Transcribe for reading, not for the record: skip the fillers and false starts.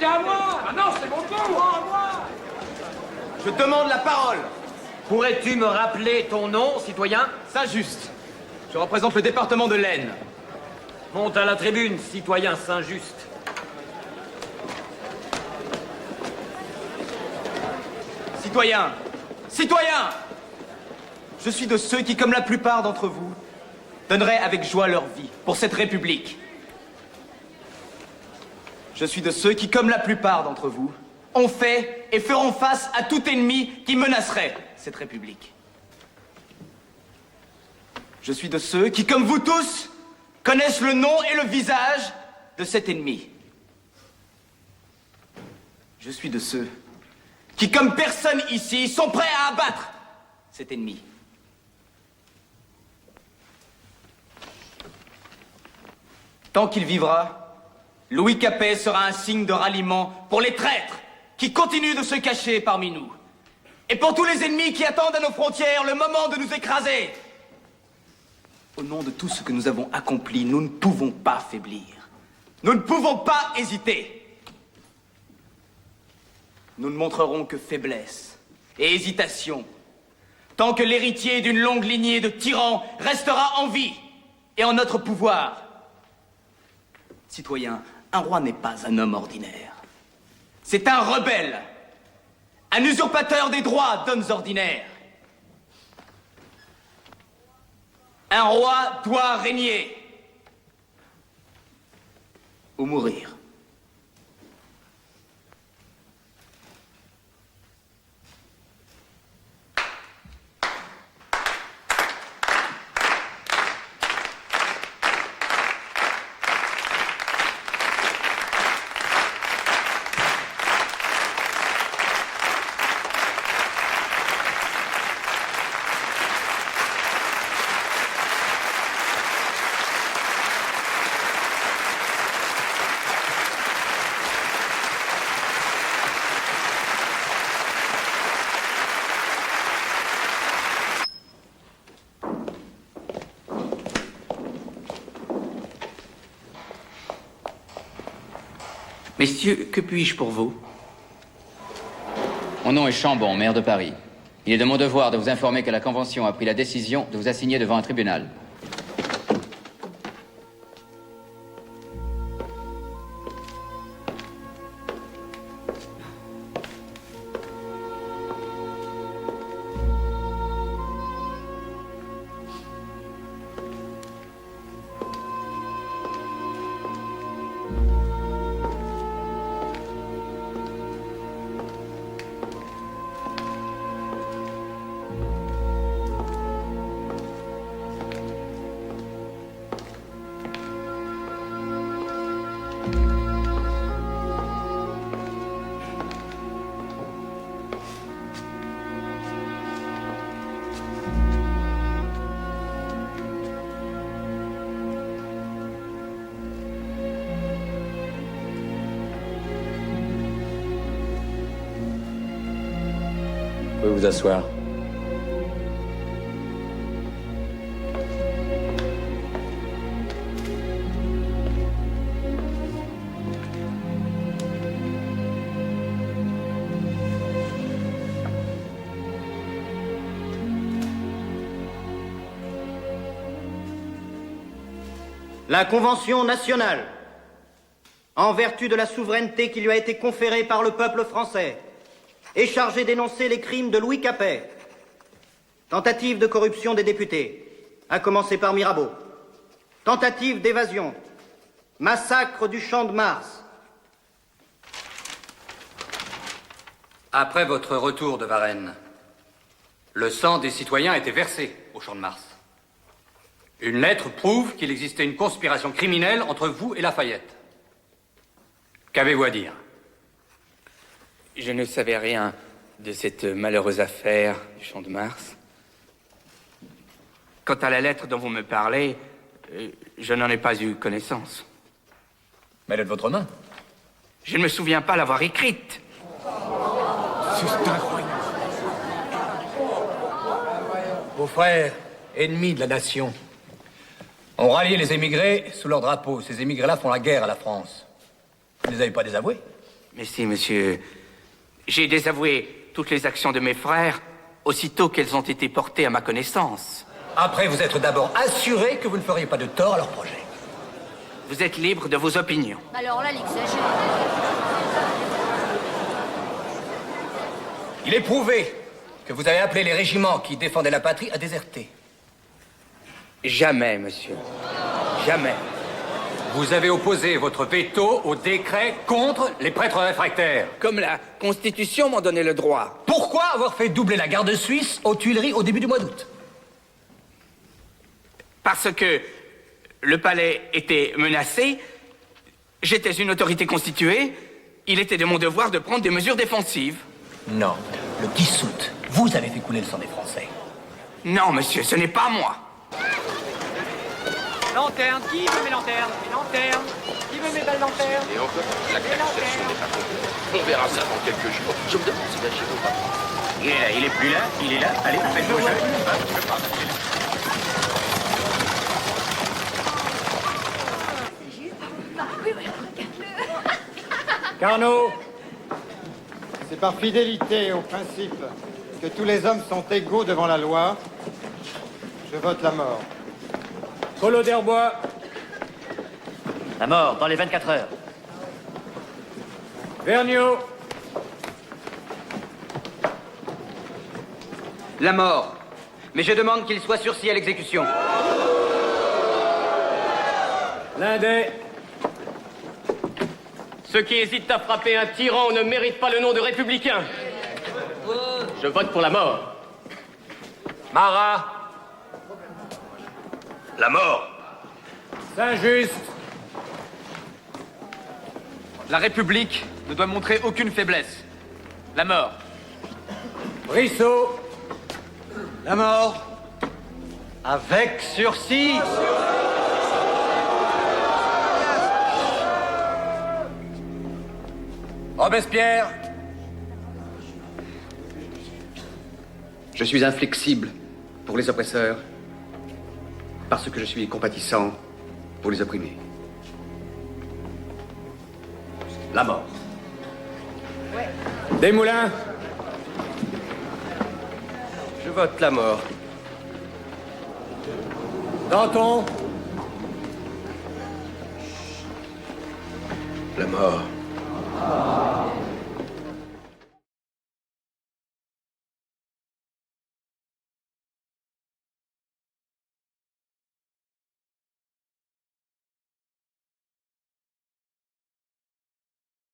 c'était à moi. Ah non, c'est mon tour. À moi. Je demande la parole. Pourrais-tu me rappeler ton nom, citoyen? Saint-Just. Je représente le département de l'Aisne. Monte à la tribune, citoyen Saint-Just. Citoyens, citoyens, je suis de ceux qui, comme la plupart d'entre vous, donneraient avec joie leur vie pour cette République. Je suis de ceux qui, comme la plupart d'entre vous, ont fait et feront face à tout ennemi qui menacerait cette République. Je suis de ceux qui, comme vous tous, connaissent le nom et le visage de cet ennemi. Je suis de ceux qui, comme personne ici, sont prêts à abattre cet ennemi. Tant qu'il vivra, Louis Capet sera un signe de ralliement pour les traîtres qui continuent de se cacher parmi nous. Et pour tous les ennemis qui attendent à nos frontières le moment de nous écraser. Au nom de tout ce que nous avons accompli, nous ne pouvons pas faiblir. Nous ne pouvons pas hésiter. Nous ne montrerons que faiblesse et hésitation tant que l'héritier d'une longue lignée de tyrans restera en vie et en notre pouvoir. Citoyens, un roi n'est pas un homme ordinaire. C'est un rebelle, un usurpateur des droits d'hommes ordinaires. Un roi doit régner ou mourir. Messieurs, que puis-je pour vous? Mon nom est Chambon, maire de Paris. Il est de mon devoir de vous informer que la Convention a pris la décision de vous assigner devant un tribunal. Vous pouvez vous asseoir. La Convention nationale, en vertu de la souveraineté qui lui a été conférée par le peuple français, est chargée d'énoncer les crimes de Louis Capet. Tentative de corruption des députés, à commencer par Mirabeau. Tentative d'évasion. Massacre du Champ de Mars. Après votre retour de Varennes, le sang des citoyens a été versé au Champ de Mars. Une lettre prouve qu'il existait une conspiration criminelle entre vous et Lafayette. Qu'avez-vous à dire? Je ne savais rien de cette malheureuse affaire du Champ de Mars. Quant à la lettre dont vous me parlez, je n'en ai pas eu connaissance. Mais elle est de votre main. Je ne me souviens pas l'avoir écrite. C'est incroyable. Vos frères, ennemis de la nation, ont rallié les émigrés sous leur drapeau. Ces émigrés-là font la guerre à la France. Vous ne les avez pas désavoués? Mais si, monsieur. J'ai désavoué toutes les actions de mes frères aussitôt qu'elles ont été portées à ma connaissance. Après vous être d'abord assuré que vous ne feriez pas de tort à leur projet. Vous êtes libre de vos opinions. Alors là, il exagère. Il est prouvé que vous avez appelé les régiments qui défendaient la patrie à déserter. Jamais, monsieur. Jamais. Vous avez opposé votre veto au décret contre les prêtres réfractaires. Comme la Constitution m'en donnait le droit. Pourquoi avoir fait doubler la garde suisse aux Tuileries au début du mois d'août? Parce que le palais était menacé, j'étais une autorité constituée, il était de mon devoir de prendre des mesures défensives. Non. Le 10 août, vous avez fait couler le sang des Français. Non, monsieur, ce n'est pas moi. Lanterne, qui veut mes lanternes? Mes lanternes. Qui veut mes belles lanternes? Et encore, la qualification n'est pas complète. On verra ça dans quelques jours. Je me demande si la chez vous pas. Il est plus là, il est là. Allez, faites vos jeux. Carnot, C'est par fidélité au principe que tous les hommes sont égaux devant la loi. Je vote la mort. Collot d'Herbois, La mort, dans les 24 heures. Vergniaud, La mort. Mais je demande qu'il soit sursis à l'exécution. Lindet, Ceux qui hésitent à frapper un tyran ne méritent pas le nom de républicain. Je vote pour la mort. Marat, La mort. Saint-Just, La République ne doit montrer aucune faiblesse. La mort. Brissot, La mort. Avec sursis. Robespierre, Je suis inflexible pour les oppresseurs parce que je suis compatissant pour les opprimés. La mort. Desmoulins, Je vote la mort. Danton, La mort.